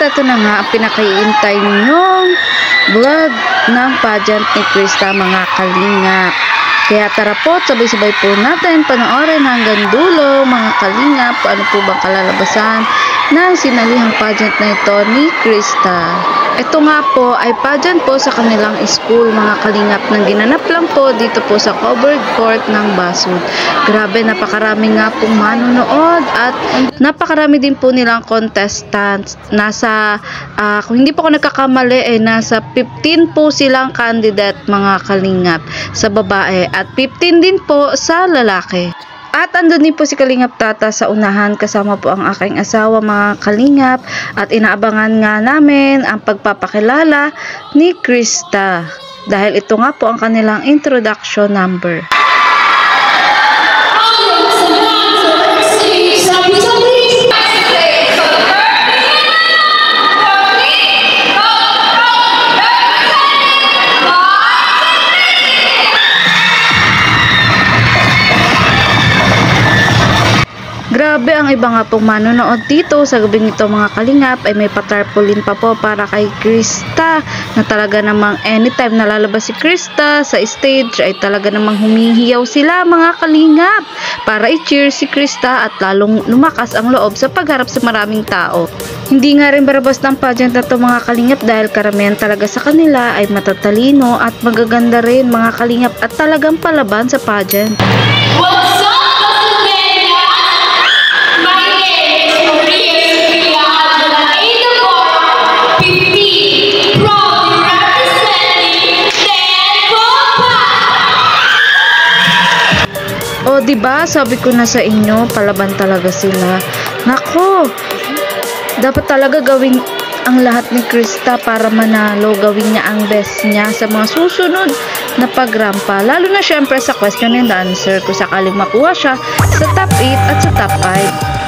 ito na nga ang pinakaiintay ninyong vlog ng pageant ni Krista, mga kalingap. Kaya tara po, sabay-sabay po natin panoorin hanggang dulo, mga kalingap, ano po bang kalalabasan ng sinalihang pageant na ito ni Krista. Ito nga po ay pageant po sa kanilang school, mga kalingap, nang ginanap lang po dito po sa covered court ng Basud. Grabe, napakarami nga pong manonood at napakarami din po nilang contestants. Nasa, kung hindi po ako nagkakamali, ay nasa 15 po silang candidate, mga kalingap, sa babae at 15 din po sa lalaki. At andun din po si Kalingap Tata sa unahan kasama po ang aking asawa, mga kalingap, at inaabangan nga namin ang pagpapakilala ni Krista dahil ito nga po ang kanilang introduction number. Grabe, ang iba nga pong manonood dito sa gabing ito, mga kalingap, ay may patarpaulin pa po para kay Krista na talaga namang anytime nalalabas si Krista sa stage ay talaga namang humihiyaw sila, mga kalingap, para i-cheer si Krista at lalong lumakas ang loob sa pagharap sa maraming tao. Hindi nga rin barabas ng pageant na ito, mga kalingap, dahil karamihan talaga sa kanila ay matatalino at magaganda rin, mga kalingap, at talagang palaban sa pageant. O diba, sabi ko na sa inyo, palaban talaga sila. Nako, dapat talaga gawin ang lahat ni Krista para manalo. Gawin niya ang best niya sa mga susunod na pagrampa. Lalo na syempre sa question and answer kung sakaling makuha siya sa top 8 at sa top 5.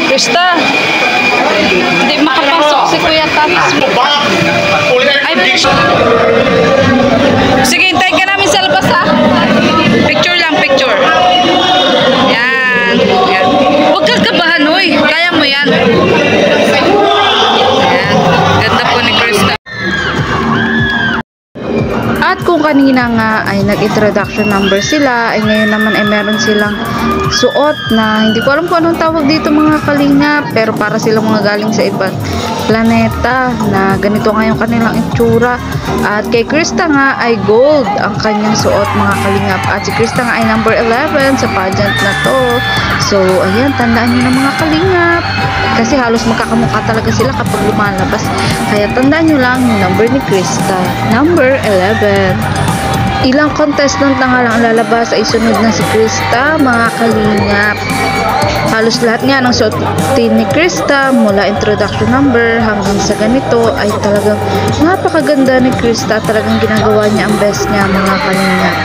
Krista, hindi makapasok si Kuya Tats. Sige, hintayin ka namin sa labas, ha? Picture lang, picture. Yan, yan. Huwag kang kabahan, uy. Kaya mo yan. Yan, ganda po ni Krista. At kung kanina nga ay nag-introduction number sila, ay ngayon naman ay meron silang suot na hindi ko alam kung anong tawag dito, mga kalingap, pero para silang mga galing sa ibang planeta na ganito nga yung kanilang itsura. At kay Krista nga ay gold ang kanyang suot, mga kalingap, at si Krista nga ay number 11 sa pageant na to. So ayan, tandaan nyo na, mga kalingap, kasi halos magkakamukha talaga sila kapag lumalabas, kaya tandaan nyo lang yung number ni Krista, number 11. Ilang contestant na nga lang ang lalabas ay sunod na si Krista, mga kalingap. Halos lahat nga ng suotin ni Krista mula introduction number hanggang sa ganito ay talagang napakaganda ni Krista. Talagang ginagawa niya ang best niya, mga kalingap.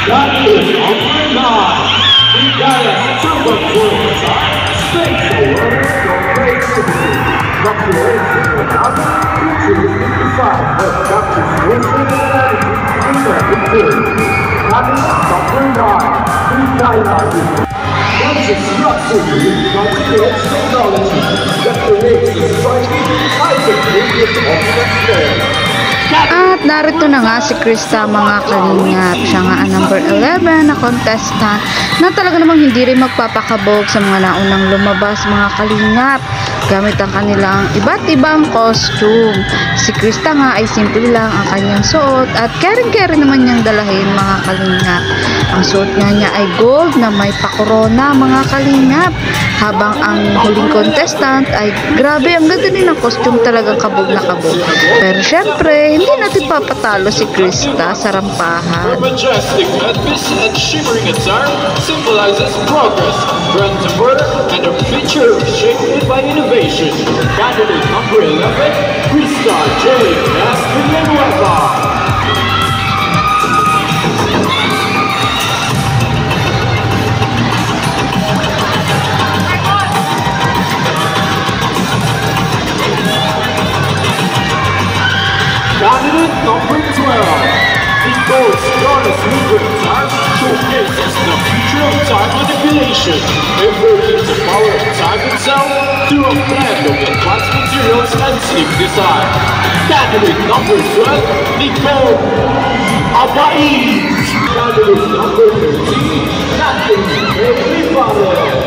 That is number 9. Hidayah Sabang Purwasa, Space Awards for Creativity. Number 8, featuring 55 of Dr. Wilson and number 9, Hidayah. Once a structure used cutting-edge technology that creates a striking, high-technique of At narito na nga si Krista mga kalingap. Siya nga ang number 11 na contestant na talaga namang hindi rin magpapakabog sa mga naunang lumabas mga kalingap gamit ang kanilang iba't ibang costume. Si Krista nga ay simple lang ang kanyang suot at caring-caring naman niyang dalahin mga kalingap. Ang suot nga niya ay gold na may pakorona mga kalingap. Habang ang huling contestant ay grabe, ang ganda din ng costume, talagang kabog na kabog. Pero syempre, hindi natin papatalo si Krista sa rampahan. Her majestic headpiece and shimmering attire symbolizes progress, grandeur, and a future shaped by innovation. Candidate number 11, Krista J. Villanueva. Candidate number 12, Nicole's flawless movement time showcases the future of time manipulation, invoking the power of time itself through a blend of advanced materials and sleek design. Candidate number 12, Nicole Abaiz. Candidate number 13, Natalie Rivales.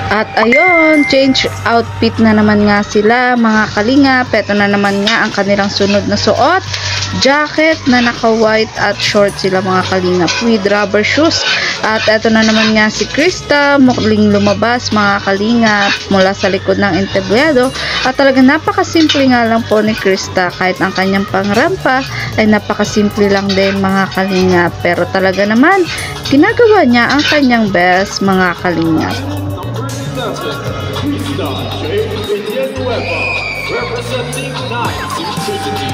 At ayun, change outfit na naman nga sila mga kalingap. Ito na naman nga ang kanilang sunod na suot. Jacket na naka-white at short sila mga kalingap with rubber shoes. At ito na naman nga si Krista, muling lumabas mga kalingap mula sa likod ng entablado. At talaga napakasimple nga lang po ni Krista, kahit ang kanyang pangrampa ay napakasimple lang din mga kalingap. Pero talaga naman, ginagawa niya ang kanyang best mga kalingap. Krista J. Villanueva, representing 9 Simplicity.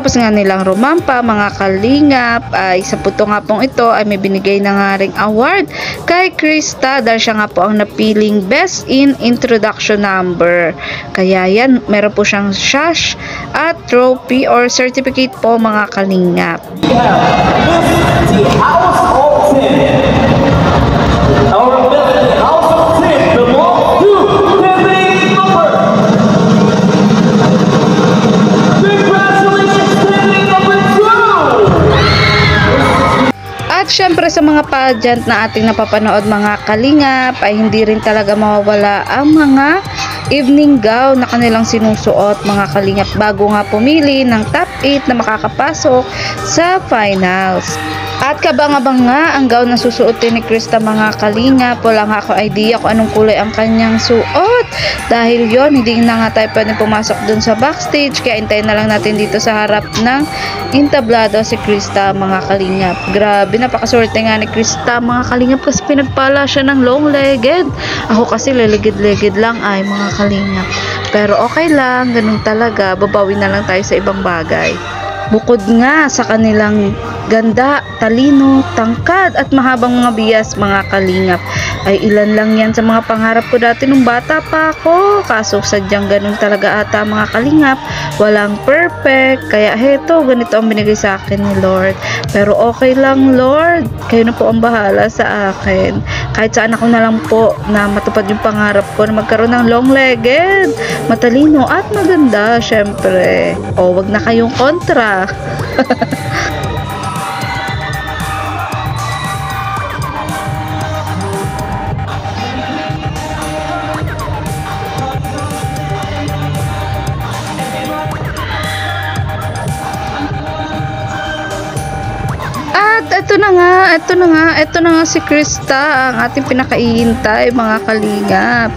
Pagkatapos nga nilang rumampa mga kalingap ay sa puto nga pong ito ay may binigay na nga ring award kay Krista dahil siya nga po ang napiling best in introduction number. Kaya yan, meron po siyang sash at trophy or certificate po mga kalingap. Syempre sa mga pageant na ating napapanood mga kalingap ay hindi rin talaga mawawala ang mga evening gown na kanilang sinusuot mga kalingap bago nga pumili ng top 8 na makakapasok sa finals. At kabang-abang nga ang gown na susuotin ni Krista mga kalingap. Wala nga ako idea kung anong kulay ang kanyang suot. Dahil yon hindi na nga tayo pwedeng pumasok dun sa backstage. Kaya hintayin na lang natin dito sa harap ng entablado si Krista mga kalingap. Grabe, napakaswerte nga ni Krista mga kalingap kasi pinagpala siya ng long-legged. Ako kasi leleged-leged lang ay mga kalingap. Pero okay lang, ganun talaga. Babawi na lang tayo sa ibang bagay. Bukod nga sa kanilang ganda, talino, tangkad at mahabang mga bias mga kalingap ay ilan lang yan sa mga pangarap ko dati nung bata pa ako. Kaso sadyang ganun talaga ata mga kalingap, walang perfect, kaya heto ganito ang binigay sa akin ni Lord. Pero okay lang Lord, kayo na po ang bahala sa akin. Kahit saan ako na lang po na matupad yung pangarap ko na magkaroon ng long-legged, matalino at maganda syempre. O wag na kayong kontra. Ito na nga si Krista, ang ating pinakaihintay mga kalingap.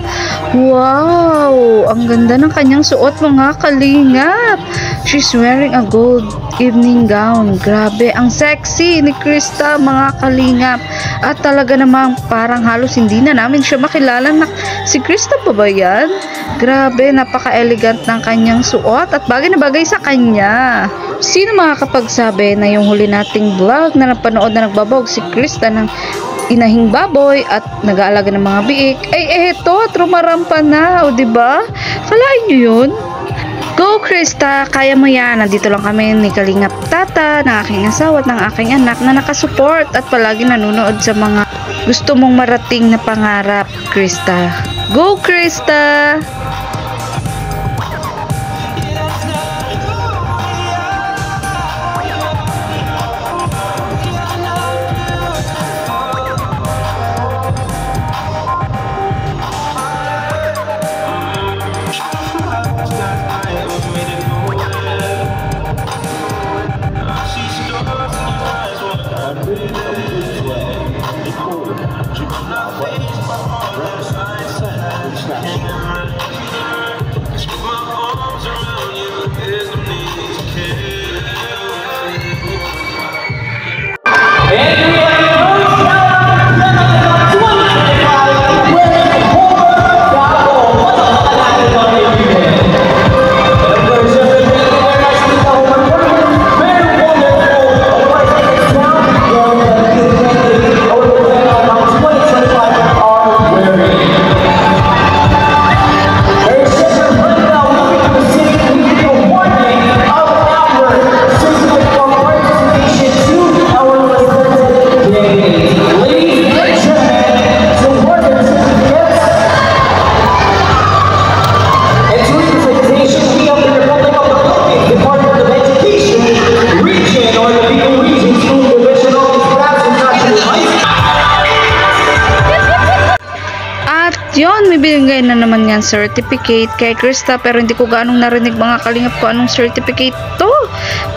Wow! Ang ganda ng kanyang suot mga kalingap. She's wearing a gold evening gown. Grabe, ang sexy ni Krista mga kalingap. At talaga namang parang halos hindi na namin siya makilala na si Krista pa ba yan? Grabe, napaka-elegant ng kanyang suot at bagay na bagay sa kanya. Sino makakapagsabi na yung huli nating vlog na napanood na nagbabawag si Krista ng inahing baboy at nag-aalaga ng mga biik, eto, trumarampa na, o diba? Kalain nyo yun? Go Krista, kaya mo yan. Nandito lang kami ni Kalingap Tata, ng aking asawa at ng aking anak na nakasupport at palagi nanonood sa mga gusto mong marating na pangarap, Krista. Go Krista! Yun, may binigay na naman yan certificate kay Krista, pero hindi ko gaanong narinig mga kalingap ko anong certificate to.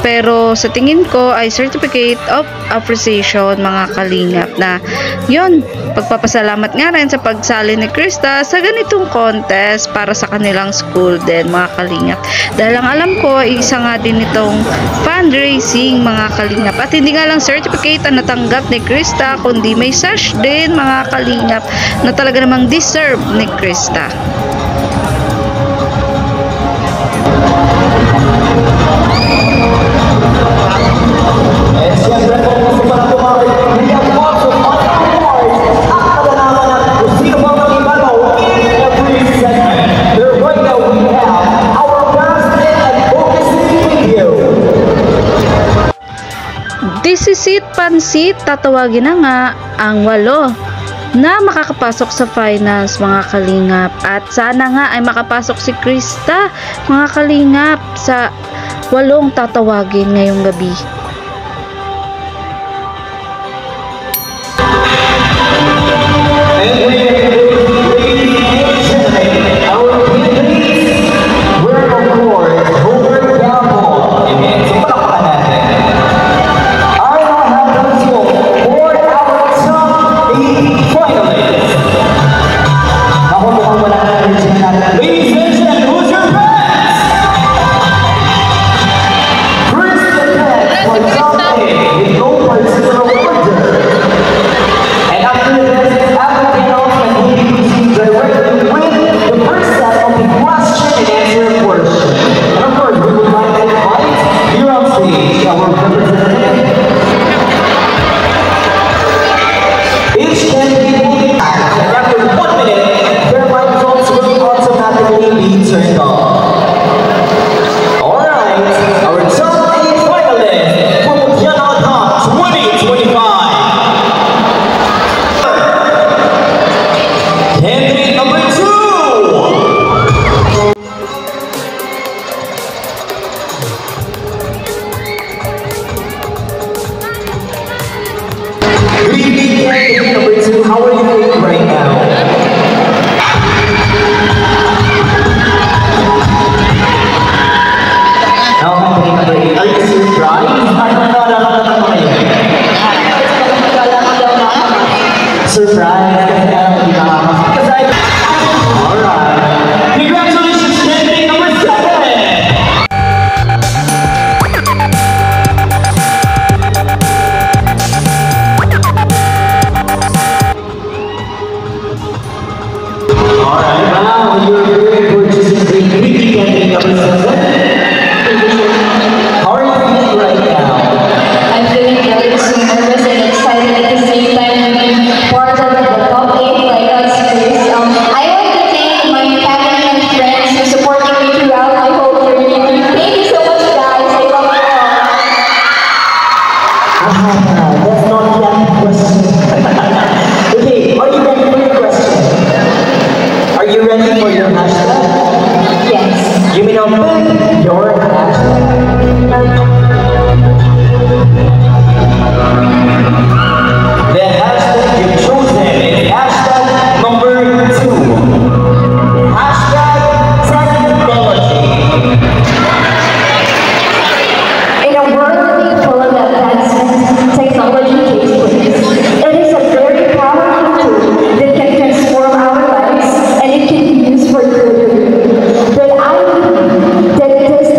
Pero sa tingin ko ay certificate of appreciation mga kalingap na yun, pagpapasalamat nga rin sa pagsali ni Krista sa ganitong contest para sa kanilang school din mga kalingap. Dahil ang alam ko ay isa nga din itong fundraising mga kalingap. At hindi nga lang certificate ang natanggap ni Krista, kundi may sash din mga kalingap na talaga namang deserve ni Krista. pansit, tatawagin na nga ang 8 na makakapasok sa finals, mga kalingap. At sana nga ay makapasok si Krista, mga kalingap, sa 8 tatawagin ngayong gabi. How are you doing right now? Are you surprised? Surprise! Alright. Congratulations, candidate number 7! Alright, wow, you're very gorgeous and great. Candidate number 7. How are you feeling right now? I'm feeling very nervous and excited at the same time to be part of the top 8 like God's grace. I want to thank my family and friends for supporting me throughout my whole journey. Thank you so much, guys. I love you all. That's not the question. Okay, are you ready for your question? Are you ready for your hashtag? Yes. You may now pick your hashtag. The hashtag you've chosen is hashtag number 2. Hashtag technology. In a world full of advancements, technology takes place. It is a very powerful tool that can transform our lives and it can be used for good. But I believe that this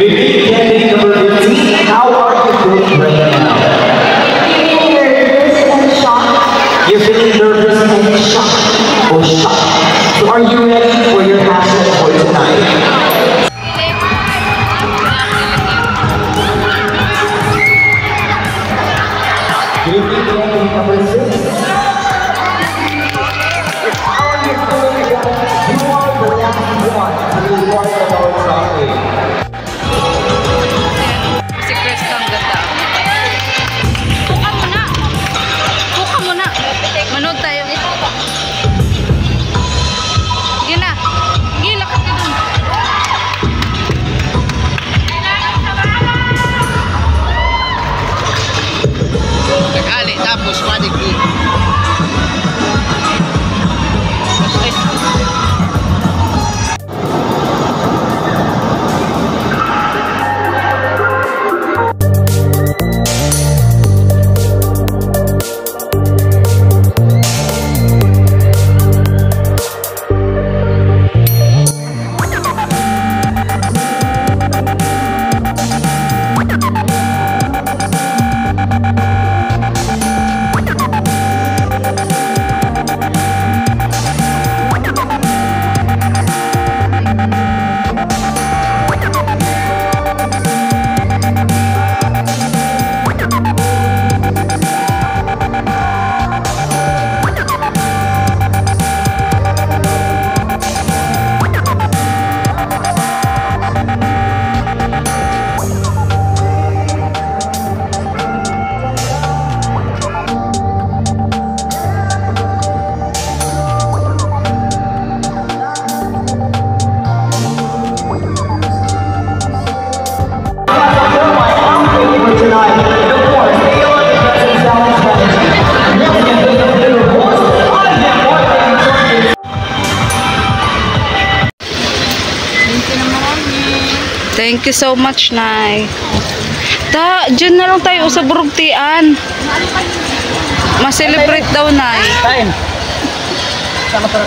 Greeting candidate number 15. How are you feeling right now? Feeling nervous and shocked. You're feeling nervous and shocked. Or shocked. So are you ready for your passion for tonight? Greeting candidate number 6. How are you feeling again? You are the last one to be part of our trophy. Si Chris ang ganda. Buka muna. Buka muna. Manood tayo. Sige na. Sige, lakad ka dun. Tagali, tapos padigli. Thank you so much, Nay. Diyan na lang tayo sa Burugtian. Ma-celebrate daw, Nay. Kain. Sama sa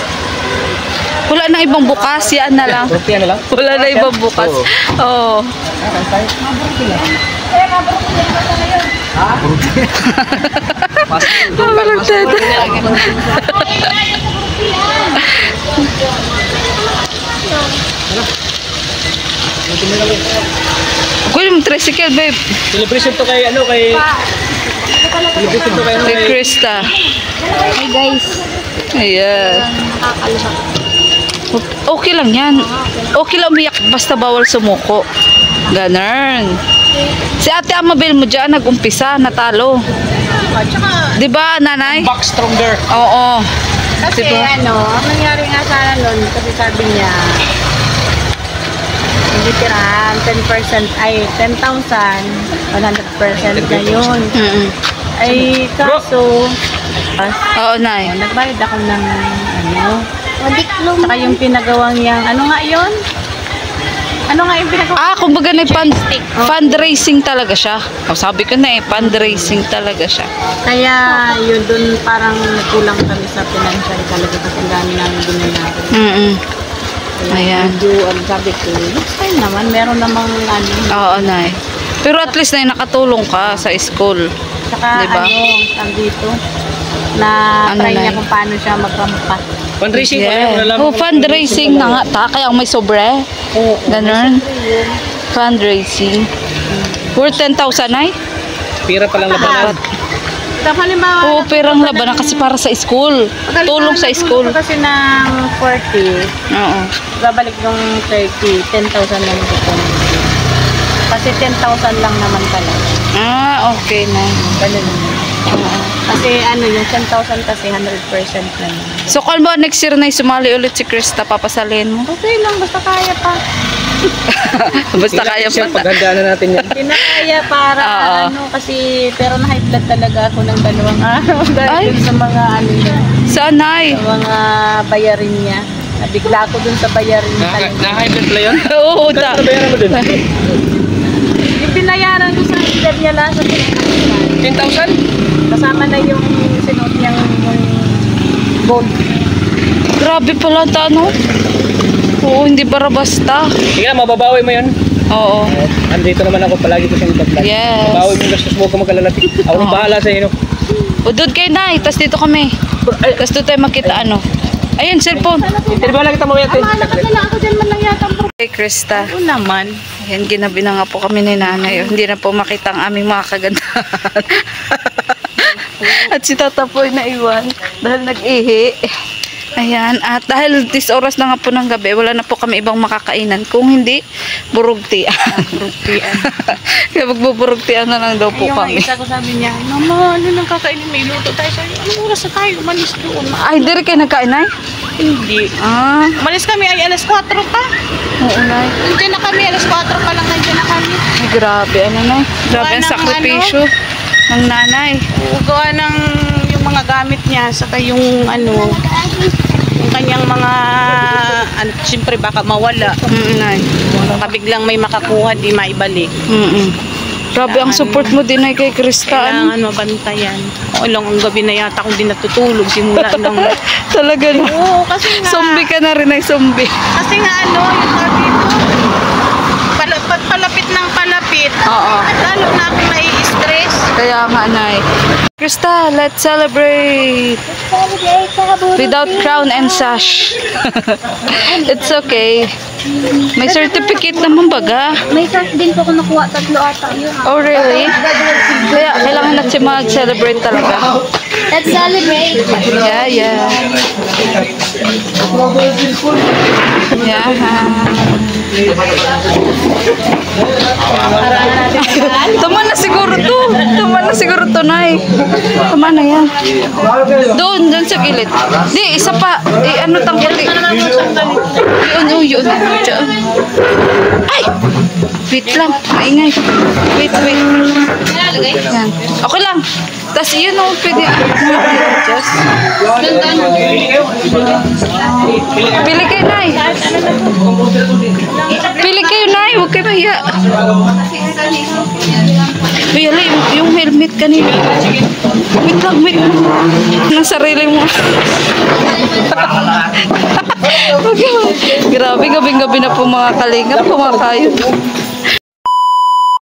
Wala nang ibang bukas, yan na lang. Burugtian na lang? Wala na ibang bukas. Oo. Walang tayo. Kuya mo tricycle, babe. Celebration to kay ano, kay... Celebration to kay ano, Kay Krista. Hey guys. Ayan. Okay lang yan. Okay lang umiyak, basta bawal sumuko. Ganun. Si Ate Amabel mo dyan, nag-umpisa, natalo. Diba, nanay? Back stronger. Oo. Kasi ano, ang nangyari nga sana nun, kasi sabi niya, hindi tirahan, 10%, ay 10,000, 100% na yun. Ay, kaso, Oo, nay. nagbayad ako ng, ano, Wadiklong. saka yung pinagawang yang, ano nga yun? Ano nga yung pinagawa? Kumbaga na fundraising talaga siya. Sabi ko na fundraising talaga siya. Kaya yun dun parang kulang kami sa financial talaga kasi ang dami namin binayaran. Kaya Ayan. medyo, sabi ko, next time naman, meron namang ano. Oo, nay. Pero at least na nakatulong ka sa school. Saka Diba? ano, ang dito, na Ano try na niya yun? kung paano siya magrampa. Fundraising ko Yeah. Oh, fundraising na nga ta. Kaya may sobre. Oo. Ganun. Fundraising. Worth 10,000 ay? Pira pa lang labanan. Tapos halimbawa, Oo, perang labanan kasi para sa school. Tulong sa school. Kasi ng 40, Oo. babalik yung 30, 10,000 lang ito. Kasi 10,000 lang naman pala. Okay na. Ganun. Kasi ano, yung 10,000 kasi 100% na yun. So, kung ba next year na sumali ulit si Krista, papasalin mo? Okay lang, basta kaya pa. Basta kaya pa. Paghandaan na natin yan. Pinakaya para Oo. ano, kasi pero na high blood talaga ako ng 2 araw Ay. dahil dun sa mga ano niya, Sanay. sa mga bayarin niya. Nabigla ako dun sa bayarin niya talaga. Na-hyper pala yun? Oo, Kano bayaran mo dun? Yung binayaran ko sa blood niya lang sa 10,000? kasama na yung sinuot niyang yung gold. Grabe pala ta, no? Oo, hindi para basta. Sige na, mababawi mo yun. Oo. Andito naman ako, palagi ko siyang ipa-vlog. Yes. Mabawi mo yung gastos mo, huwag ka magkalalati. Ako nang bahala sa inyo. O, doon kayo na. Tapos dito kami. Tapos doon tayo makita ano. Ayun, cellphone. Hindi ba lang kita mawiyat eh? Hey, Krista. Oo naman. Ayan, ginabi na nga po kami ni nanay. Hindi na po makita ang aming mga kagandahan. At si Tata po ay naiwan dahil nag-ihi. Ayan, at dahil 10 oras na nga po ng gabi, wala na po kami ibang makakainan. Kung hindi, burugtian. Burugtian. Kaya magbuburugtian na lang daw po Yung kami. isa ko sabi niya, Mama, ano nang kakainin? May luto tayo sa'yo. Anong oras na tayo? Umalis doon. Ay, dire kayo nagkain, ay? Hindi. Ah, Umalis kami ay alas 4 pa. oo, nay. Nandiyan na kami, alas 4 pa lang nandiyan na kami. Ay, grabe, ano, nay? Grabe ang Gawa ng sakripisyo ng nanay. Gawa ng yung mga gamit niya, saka yung ano, yung kanyang mga, siyempre baka mawala. Nay. Baka biglang may makakuha, di maibalik. Grabe ang support mo din ay kay Krista. ano? Kailangan mabantayan. O lang ang gabi na yata kung di natutulog simula ng... Talaga na. Oo, kasi nga... Zombie ka na rin ay zombie. Kasi nga ano, yung sabi ko, palapit ng palapit. Oo. Lalo na akong nai-stress. Kaya nga, nay. Krista, let's celebrate. Without crown and sash. It's okay. May certificate naman baga. May card din po ako nakuha, 3 ata yun. Oh, really? Kaya kailangan natin mag-celebrate talaga. Let's celebrate. Yeah, yeah. Yeah. Tama na siguro to. Tama na siguro to, nay. Tama na yan. Doon sa gilid. Di, isa pa. Ano tangkali? Yun. Diyan. Ay! Wait lang. Maingay. Wait. Yan. Okay lang. Tapos yun o, pwede. Just. Pili kayo, nay. Pili kayo, nay. Huwag kayo mahiya. Uy, ala, yung helmet kanina. Wait lang. Nang sarili mo. Grabe, gabing-gabi na po mga kalingap, kumakain.